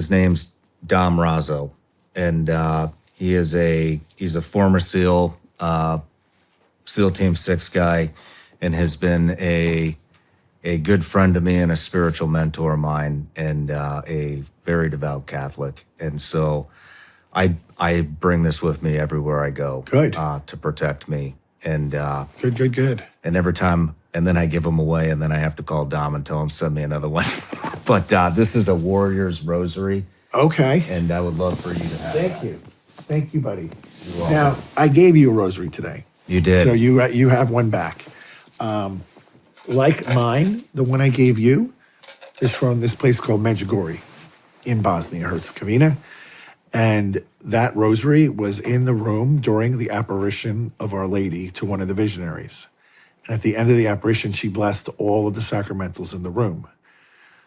his name's Dom Razzo, and he's a former SEAL Team 6 guy, and has been a good friend to me and a spiritual mentor of mine, and a very devout Catholic. And so I bring this with me everywhere I go. Good. To protect me. And Good. and every time, and then I give them away, and then I have to call Dom and tell him send me another one. But this is a Warrior's Rosary, Okay. and I would love for you to have Thank that. you. Thank you, buddy. You're welcome. Now, I gave you a rosary today. You did. So you have one back. Like mine, the one I gave you is from this place called Medjugorje in Bosnia-Herzegovina. And that rosary was in the room during the apparition of Our Lady to one of the visionaries. And at the end of the apparition, she blessed all of the sacramentals in the room.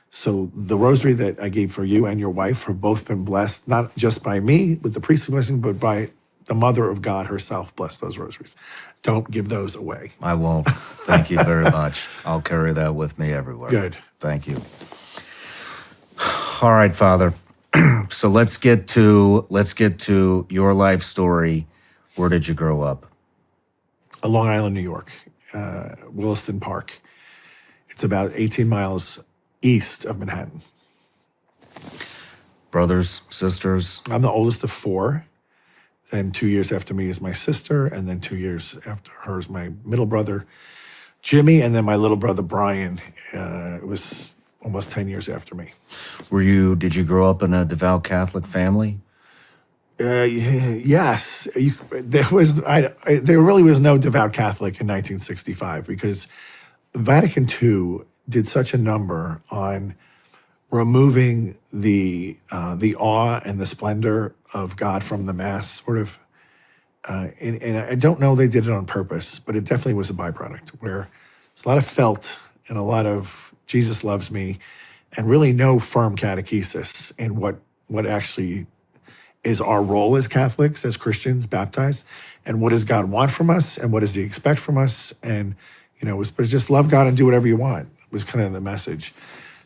So the rosary that I gave for you and your wife have both been blessed, not just by me with the priestly blessing, but by the Mother of God herself. Bless those rosaries. Don't give those away. I won't. Thank you very much. I'll carry that with me everywhere. Good. Thank you. All right, Father. So let's get to your life story. Where did you grow up? Long Island, New York, Williston Park. It's about 18 miles east of Manhattan. Brothers, sisters? I'm the oldest of four. Then 2 years after me is my sister, and then 2 years after her is my middle brother, Jimmy, and then my little brother, Brian, was almost 10 years after me. Did you grow up in a devout Catholic family? Yes. There really was no devout Catholic in 1965 because Vatican II did such a number on removing the awe and the splendor of God from the Mass, sort of. And I don't know they did it on purpose, but it definitely was a byproduct where there's a lot of felt and a lot of Jesus loves me and really no firm catechesis in what actually is our role as Catholics, as Christians, baptized, and what does God want from us and what does he expect from us? And, it was just love God and do whatever you want was kind of the message.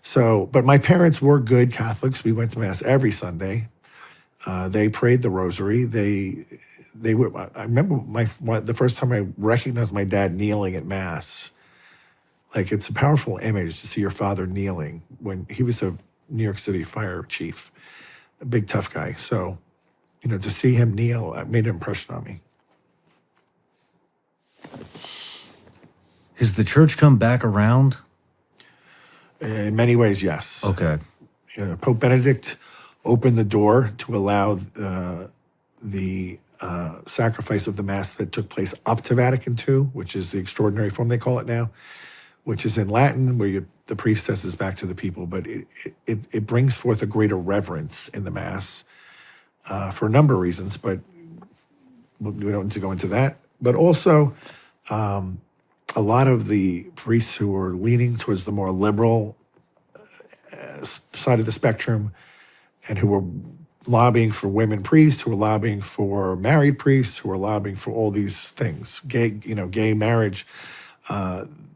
So, but my parents were good Catholics. We went to Mass every Sunday. They prayed the rosary. They were. I remember the first time I recognized my dad kneeling at Mass. Like, it's a powerful image to see your father kneeling when he was a New York City fire chief, a big tough guy. So, to see him kneel, it made an impression on me. Has the church come back around? In many ways, yes. Okay. Pope Benedict opened the door to allow the sacrifice of the Mass that took place up to Vatican II, which is the extraordinary form they call it now, which is in Latin, where the priest says this back to the people, but it brings forth a greater reverence in the Mass for a number of reasons, but we don't need to go into that. But also, a lot of the priests who are leaning towards the more liberal side of the spectrum and who were lobbying for women priests, who were lobbying for married priests, who were lobbying for all these things, gay marriage,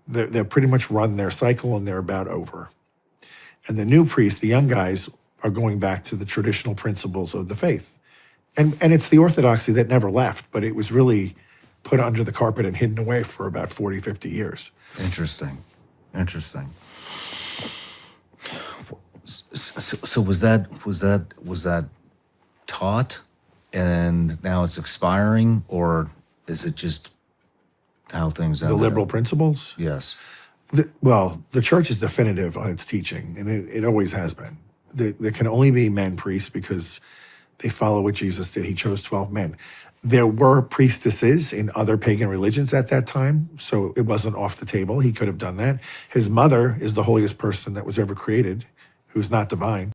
they're pretty much run their cycle and they're about over. And the new priests, the young guys, are going back to the traditional principles of the faith. And it's the orthodoxy that never left, but it was really put under the carpet and hidden away for about 40, 50 years. Interesting. So was that taught and now it's expiring, or is it just how things ended The liberal up? principles? Yes. The church is definitive on its teaching, and it always has been. There can only be men priests because they follow what Jesus did. He chose 12 men. There were priestesses in other pagan religions at that time, so it wasn't off the table. He could have done that. His mother is the holiest person that was ever created, who's not divine.